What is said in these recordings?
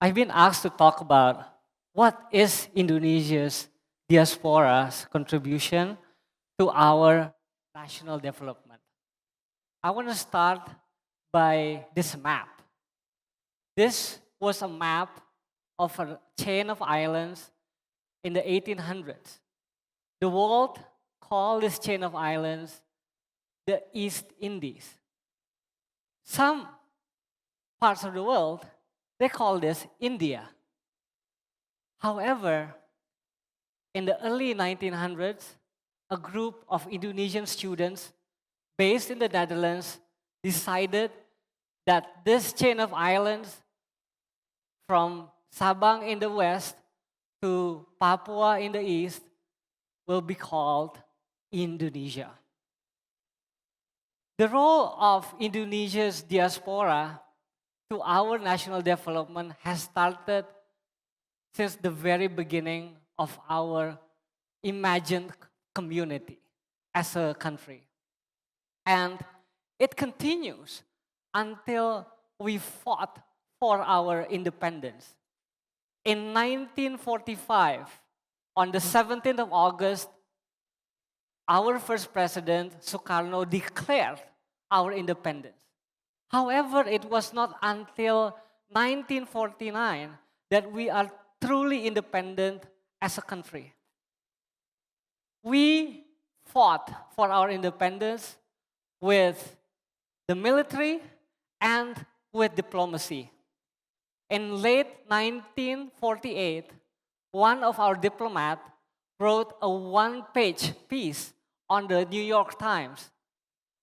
I've been asked to talk about what is Indonesia's diaspora's contribution to our national development. I want to start by this map. This was a map of a chain of islands in the 1800s. The world called this chain of islands the East Indies. Some parts of the world, they call this India. However, in the early 1900s, a group of Indonesian students based in the Netherlands decided that this chain of islands from Sabang in the west to Papua in the east will be called Indonesia. The role of Indonesia's diaspora to our national development has started since the very beginning of our imagined community as a country. And it continues until we fought for our independence. In 1945, on the 17th of August, our first president, Sukarno, declared our independence. However, it was not until 1949 that we are truly independent as a country. We fought for our independence with the military and with diplomacy. In late 1948, one of our diplomats wrote a one-page piece on the New York Times.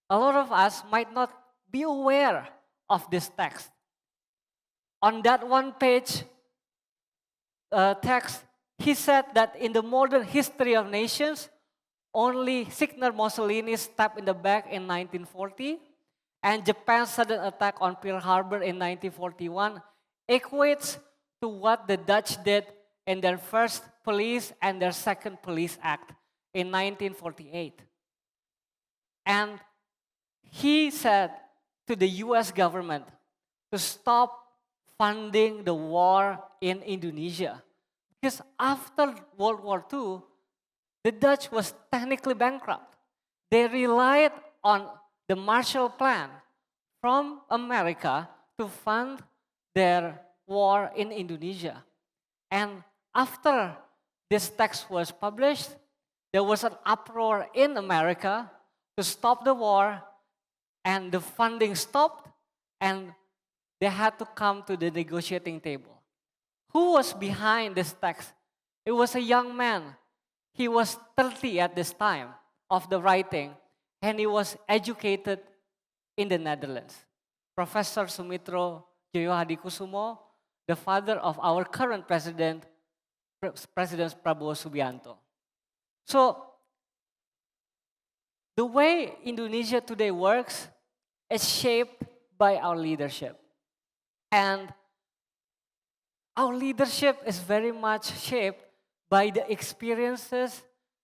A lot of us might not be aware of this text. On that one-page text, he said that in the modern history of nations, only Signer Mussolini stabbed in the back in 1940, and Japan's sudden attack on Pearl Harbor in 1941 equates to what the Dutch did in their first police and their second police act in 1948. And he said to the US government to stop funding the war in Indonesia. Because after World War II, the Dutch was technically bankrupt. They relied on the Marshall Plan from America to fund their war in Indonesia. And after this text was published, there was an uproar in America to stop the war, and the funding stopped, and they had to come to the negotiating table. Who was behind this text? It was a young man. He was 30 at this time of the writing, and he was educated in the Netherlands. Professor Sumitro Joyohadikusumo, the father of our current president, President Prabowo Subianto. So, the way Indonesia today works is shaped by our leadership. And our leadership is very much shaped by the experiences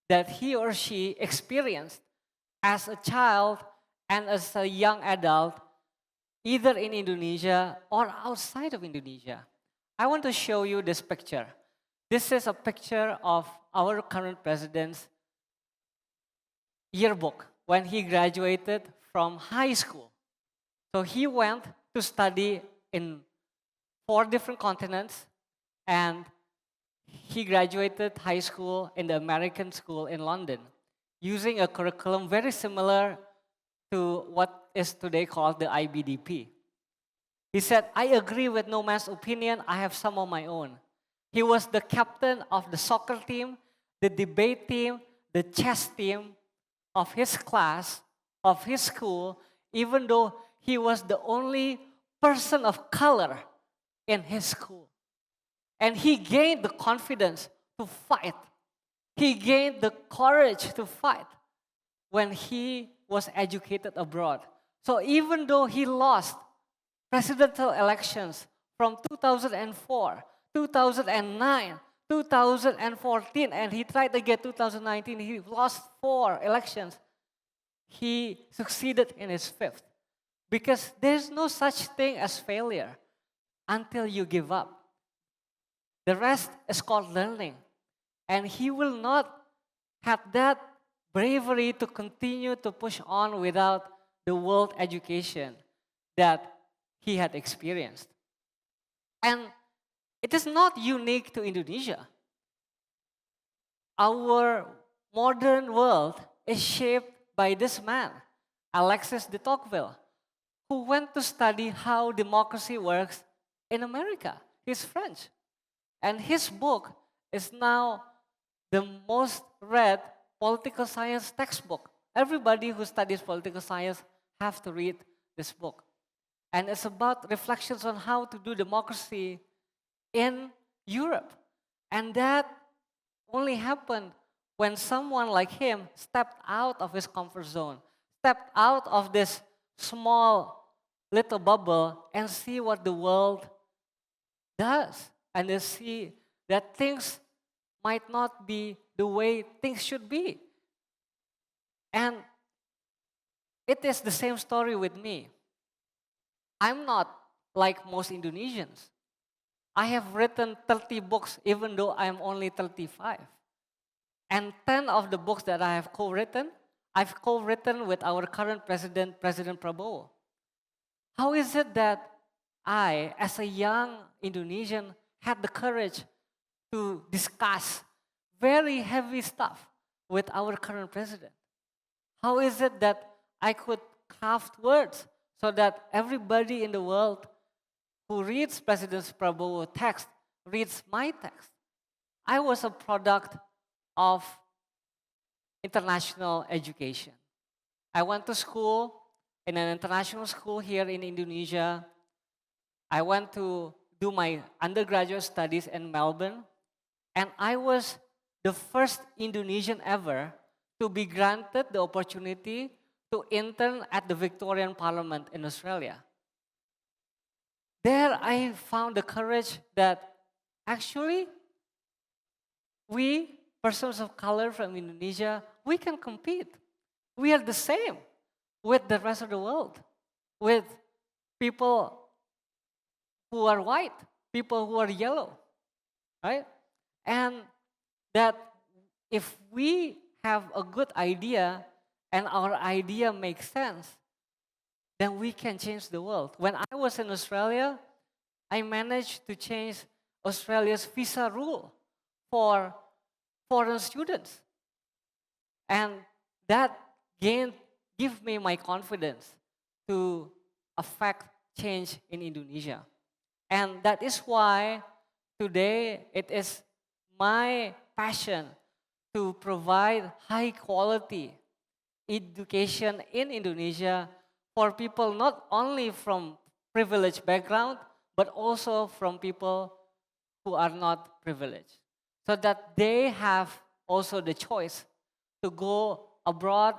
that he or she experienced as a child and as a young adult, either in Indonesia or outside of Indonesia. I want to show you this picture. This is a picture of our current president's yearbook when he graduated from high school. So he went to study in 4 different continents, and he graduated high school in the American school in London using a curriculum very similar to what is today called the IBDP. He said, "I agree with no man's opinion, I have some of my own." He was the captain of the soccer team, the debate team, the chess team of his class, of his school, even though he was the only person of color in his school. And he gained the confidence to fight. He gained the courage to fight when he was educated abroad. So even though he lost presidential elections from 2004, 2009, 2014, and he tried again 2019, he lost 4 elections. He succeeded in his 5th. Because there's no such thing as failure until you give up. The rest is called learning. And he will not have that bravery to continue to push on without the world education that he had experienced. And it is not unique to Indonesia. Our modern world is shaped by this man, Alexis de Tocqueville, who went to study how democracy works in America. He's French. And his book is now the most read political science textbook. Everybody who studies political science have to read this book. And it's about reflections on how to do democracy in Europe. And that only happened when someone like him stepped out of his comfort zone, stepped out of this small little bubble and see what the world does. And they see that things might not be the way things should be. And it is the same story with me. I'm not like most Indonesians. I have written 30 books even though I'm only 35. And 10 of the books that I have co-written, I've co-written with our current president, President Prabowo. How is it that I, as a young Indonesian, had the courage to discuss very heavy stuff with our current president? How is it that I could craft words so that everybody in the world who reads President Prabowo's text reads my text? I was a product of international education. I went to school in an international school here in Indonesia. I went to do my undergraduate studies in Melbourne, and I was the first Indonesian ever to be granted the opportunity to intern at the Victorian Parliament in Australia. There I found the courage that actually we, persons of color from Indonesia, we can compete. We are the same with the rest of the world, with people who are white, people who are yellow, right? And that if we have a good idea and our idea makes sense, then we can change the world. When I was in Australia, I managed to change Australia's visa rule for foreign students. And that gave me my confidence to affect change in Indonesia. And that is why today it is my passion to provide high quality education in Indonesia for people not only from privileged background, but also from people who are not privileged. So that they have also the choice to go abroad,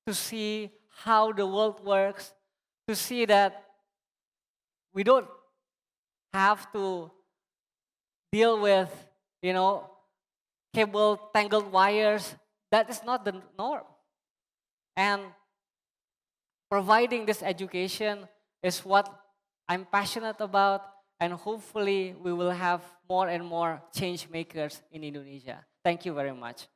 to see how the world works, to see that we don't have to deal with, cable tangled wires. That is not the norm. And providing this education is what I'm passionate about, and hopefully we will have more and more change makers in Indonesia. Thank you very much.